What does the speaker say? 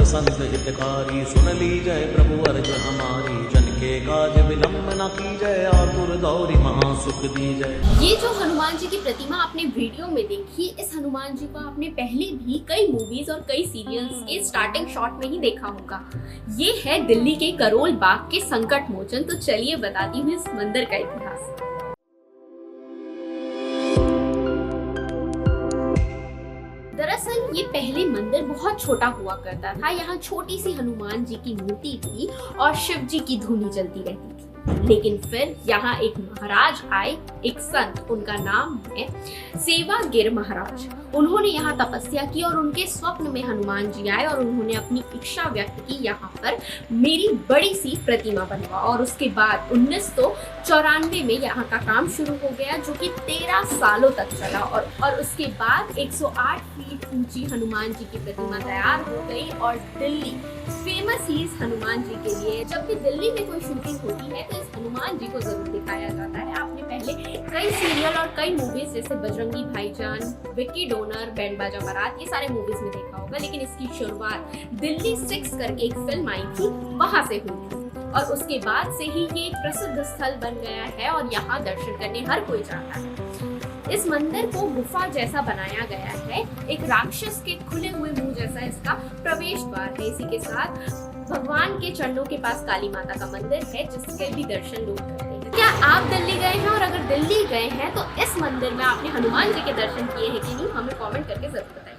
संत हितकारी, सुन लीजय प्रभु अर्ज हमारी। जन के काज विलंब न कीजय, आतुर दौरी महासुख दीजय। ये जो हनुमान जी की प्रतिमा आपने वीडियो में देखी, इस हनुमान जी को आपने पहले भी कई मूवीज और कई सीरियल्स के स्टार्टिंग शॉट में ही देखा होगा। ये है दिल्ली के करोल बाग के संकट मोचन। तो चलिए बताती हूँ इस मंदिर का इतिहास। दरअसल ये पहले मंदिर बहुत छोटा हुआ करता था। यहाँ छोटी सी हनुमान जी की मूर्ति थी और शिव जी की धूनी जलती रहती थी। लेकिन फिर यहाँ एक महाराज आए, एक संत, उनका नाम है सेवागिर महाराज। उन्होंने यहाँ तपस्या की और उनके स्वप्न में हनुमान जी आए और उन्होंने अपनी इच्छा व्यक्त की, यहाँ पर मेरी बड़ी सी प्रतिमा बनवा। और उसके बाद 1994 में यहाँ का काम शुरू हो गया, जो कि 13 सालों तक चला। और उसके बाद 108 फीट ऊंची हनुमान जी की प्रतिमा तैयार हो गई और दिल्ली फेमस ही इस हनुमान जी के लिए। जब भी दिल्ली में कोई शूटिंग होती है तो इस हनुमान जी को जरूर दिखाया जाता है। आपने पहले कई सीरियल और कई मूवीज जैसे बजरंगी भाईजान, विक्की डोनर, बैंड बाजा बारात, ये सारे मूवीज में देखा होगा। लेकिन इसकी शुरुआत दिल्ली 6 करके एक फिल्म आई थी, वहां से हुई थी। और उसके बाद से ही ये एक प्रसिद्ध स्थल बन गया है और यहाँ दर्शन करने हर कोई जाता है। इस मंदिर को गुफा जैसा बनाया गया है, एक राक्षस के खुले हुए मुंह जैसा इसका प्रवेश द्वार है। इसी के साथ भगवान के चरणों के पास काली माता का मंदिर है, जिसके भी दर्शन लोग करते हैं। क्या आप दिल्ली गए हैं? और अगर दिल्ली गए हैं तो इस मंदिर में आपने हनुमान जी के दर्शन किए हैं कि नहीं, हमें कमेंट करके जरूर बताइए।